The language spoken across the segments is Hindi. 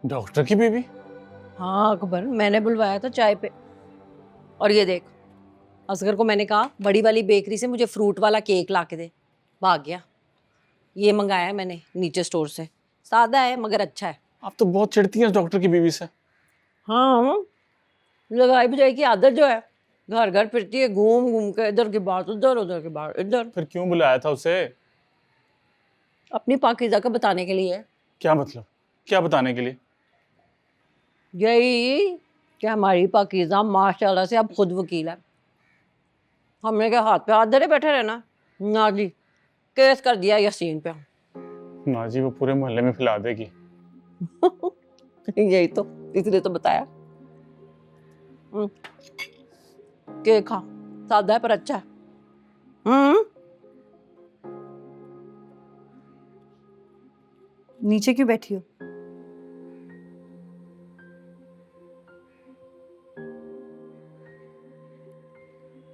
डॉक्टर की बीवी? हाँ अकबर, मैंने बुलवाया था चाय पे। और ये देख, असगर को मैंने कहा बड़ी वाली बेकरी से मुझे फ्रूट वाला केक ला के दे, भाग गया। ये मंगाया है मैंने नीचे स्टोर से, सादा है मगर अच्छा है। आप तो बहुत चिढ़ती हैं डॉक्टर की बीवी से। हाँ, लगाई बुझाई की आदत जो है, घर घर फिरती है घूम घूम के, इधर की बात उधर, उधर की बात इधर। फिर क्यों बुलाया था उसे? अपनी पाकीज़ा का बताने के लिए। क्या मतलब? क्या बताने के लिए? यही कि हमारी पाकीज़ा माशाल्लाह से अब खुद वकील है। हमने क्या हाथ पे हाथ धरे बैठे रहना? ना जी, केस कर दिया यासीन पे। ना जी, वो पूरे मोहल्ले में फैला देगी। यही तो, इसलिए तो बताया। हम्म, केक खा, सादा है पर अच्छा है। नीचे क्यों बैठी हो?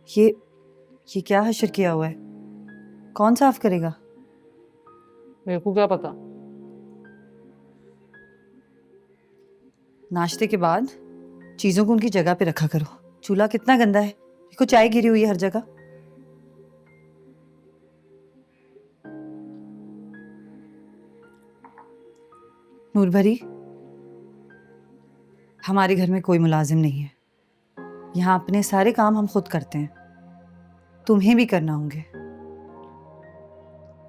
ये क्या हशर किया हुआ है? कौन साफ करेगा? मेरे को क्या पता। नाश्ते के बाद चीजों को उनकी जगह पे रखा करो। चूल्हा कितना गंदा है, देखो चाय गिरी हुई है हर जगह। नूरभरी, हमारे घर में कोई मुलाजिम नहीं है। यहाँ अपने सारे काम हम खुद करते हैं, तुम्हें भी करना होंगे।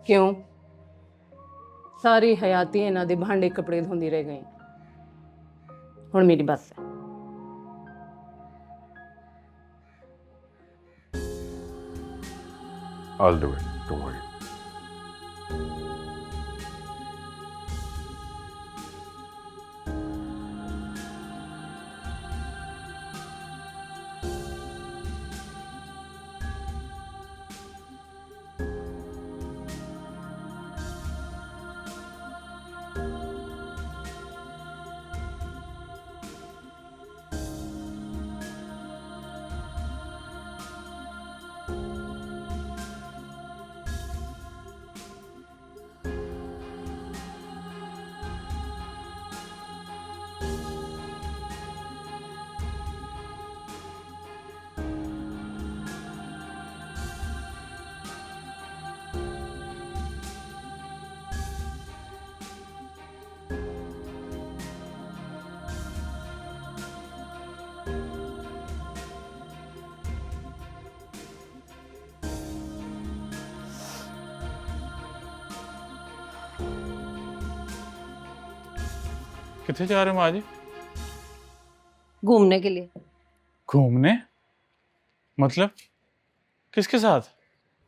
क्यों? सारी हयाती इन्हां दे भांडे कपड़े धोंदी रह गई। हुण मेरी बस है। I'll do it. Don't worry. कितने जा रहे हो माँ जी? घूमने के लिए। घूमने? मतलब किसके साथ?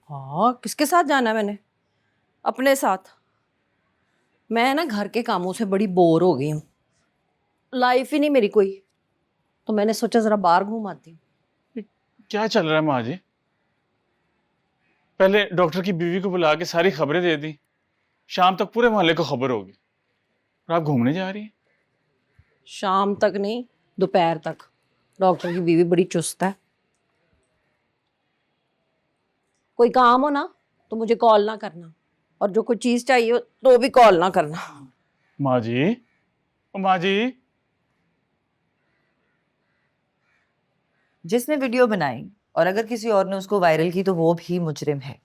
हाँ, किसके साथ जाना है मैंने? अपने साथ। मैं ना घर के कामों से बड़ी बोर हो गई हूँ, लाइफ ही नहीं मेरी कोई, तो मैंने सोचा जरा बाहर घूम आती हूँ। क्या चल रहा है माँ जी? पहले डॉक्टर की बीवी को बुला के सारी खबरें दे दी, शाम तक पूरे मोहल्ले को खबर होगी, और आप घूमने जा रही हैं? शाम तक नहीं, दोपहर तक। डॉक्टर की बीवी बड़ी चुस्त है। कोई काम हो ना तो मुझे कॉल ना करना, और जो कोई चीज चाहिए हो तो भी कॉल ना करना। माँ जी, ओ माँ जी। जिसने वीडियो बनाई और अगर किसी और ने उसको वायरल की तो वो भी मुजरिम है।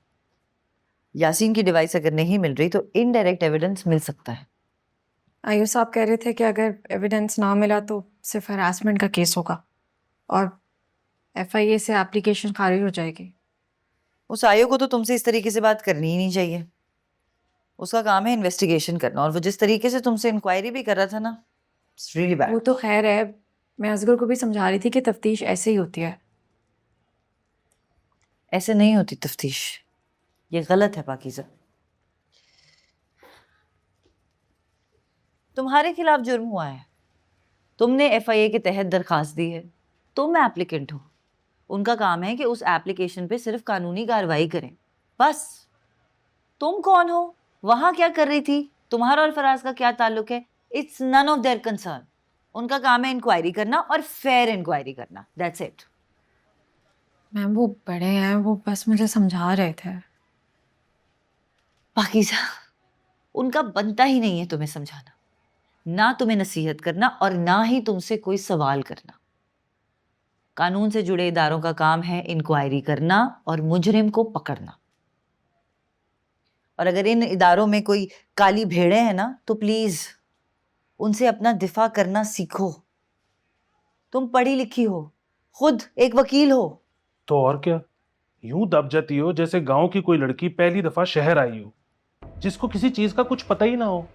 यासीन की डिवाइस अगर नहीं मिल रही तो इनडायरेक्ट एविडेंस मिल सकता है। आयुष साहब कह रहे थे कि अगर एविडेंस ना मिला तो सिर्फ हरासमेंट का केस होगा और एफआईए से एप्लीकेशन खारिज हो जाएगी। उस आयोग को तो तुमसे इस तरीके से बात करनी ही नहीं चाहिए। उसका काम है इन्वेस्टिगेशन करना, और वो जिस तरीके से तुमसे इंक्वायरी भी कर रहा था ना, इट्स रियली बैड। वो तो खैर है, मैं असगर को भी समझा रही थी कि तफ्तीश ऐसे ही होती है। ऐसे नहीं होती तफ्तीश, ये गलत है पाकीज़ा। तुम्हारे खिलाफ जुर्म हुआ है, तुमने एफआईए के तहत दरखास्त दी है, तुम एप्लीकेंट हो। उनका काम है कि उस एप्लीकेशन पे सिर्फ कानूनी कार्रवाई करें, बस। तुम कौन हो, वहां क्या कर रही थी, तुम्हारा और फराज का क्या ताल्लुक है, it's none of their concern. उनका काम है इंक्वायरी करना और फेयर इंक्वायरी करना, दैट्स इट। मैम वो बड़े हैं, वो बस मुझे समझा रहे थे। पाकीज़ा, उनका बनता ही नहीं है तुम्हें समझाना। ना तुम्हें नसीहत करना और ना ही तुमसे कोई सवाल करना। कानून से जुड़े इदारों का काम है इंक्वायरी करना और मुजरिम को पकड़ना। और अगर इन इदारों में कोई काली भेड़ें हैं ना, तो प्लीज उनसे अपना दिफा करना सीखो। तुम पढ़ी लिखी हो, खुद एक वकील हो। तो और क्या, यूं दब जाती हो जैसे गांव की कोई लड़की पहली दफा शहर आई हो, जिसको किसी चीज का कुछ पता ही ना हो।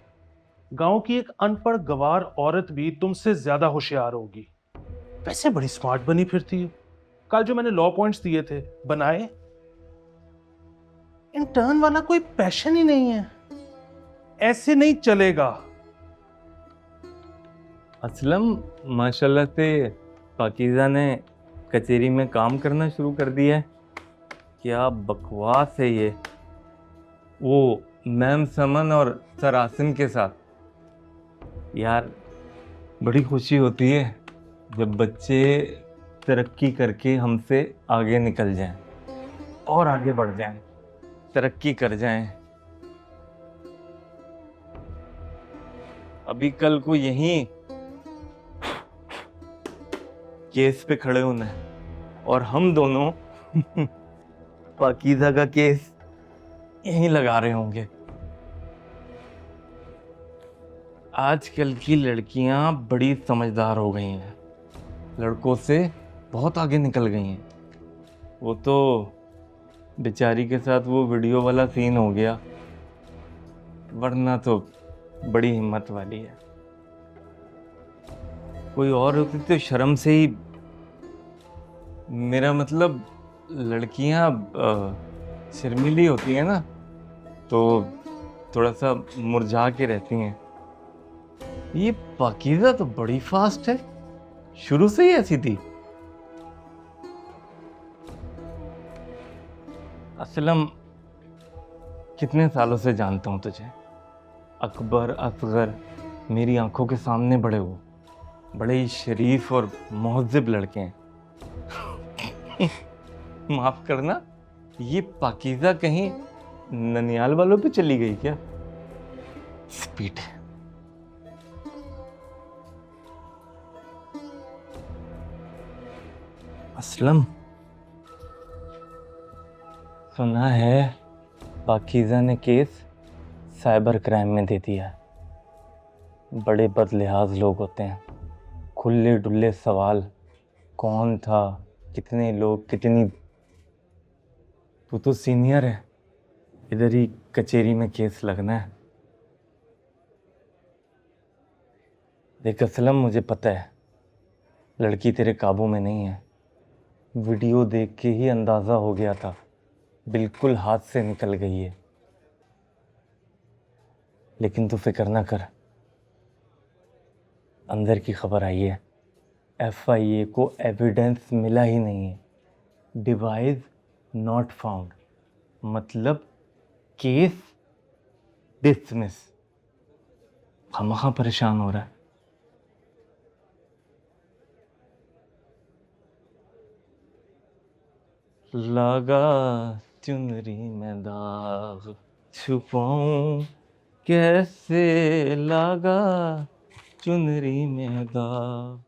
गांव की एक अनपढ़ गवार औरत भी तुमसे ज्यादा होशियार होगी। वैसे बड़ी स्मार्ट बनी फिरती हो। कल जो मैंने लॉ पॉइंट्स दिए थे बनाए? इंटर्न वाला कोई पैशन ही नहीं है, ऐसे नहीं चलेगा। असलम माशाल्लाह से पाकीज़ा ने कचेरी में काम करना शुरू कर दिया है। क्या बकवास है ये। वो मैम समन और सर आसिम के साथ। यार बड़ी खुशी होती है जब बच्चे तरक्की करके हमसे आगे निकल जाएं और आगे बढ़ जाएं, तरक्की कर जाएं। अभी कल को यहीं केस पे खड़े होना है और हम दोनों पाकीज़ा का केस यहीं लगा रहे होंगे। आजकल की लड़कियां बड़ी समझदार हो गई हैं, लड़कों से बहुत आगे निकल गई हैं। वो तो बेचारी के साथ वो वीडियो वाला सीन हो गया, वरना तो बड़ी हिम्मत वाली है। कोई और होती तो शर्म से ही, मेरा मतलब लड़कियां शर्मीली होती हैं ना, तो थोड़ा सा मुरझा के रहती हैं। ये पाकीज़ा तो बड़ी फास्ट है, शुरू से ही ऐसी थी। असलम कितने सालों से जानता हूँ तुझे। अकबर असगर मेरी आंखों के सामने बड़े हो, बड़े ही शरीफ और महज़िब लड़के हैं। माफ करना, ये पाकीज़ा कहीं ननियाल वालों पे चली गई क्या? स्पीड है। असलम सुना है पाकीज़ा ने केस साइबर क्राइम में दे दिया है। बड़े बदलिहाज लोग होते हैं, खुले डुल्ले सवाल, कौन था, कितने लोग, कितनी। तू तो सीनियर है, इधर ही कचेरी में केस लगना है। देख असलम, मुझे पता है लड़की तेरे काबू में नहीं है। वीडियो देख के ही अंदाज़ा हो गया था, बिल्कुल हाथ से निकल गई है। लेकिन तू फिक्र ना कर, अंदर की खबर आई है, FIA को एविडेंस मिला ही नहीं है। डिवाइस नॉट फाउंड, मतलब केस डिसमिस। खामखा परेशान हो रहा है। लगा चुनरी में दाग, छुपाऊं कैसे, लगा चुनरी में दाग।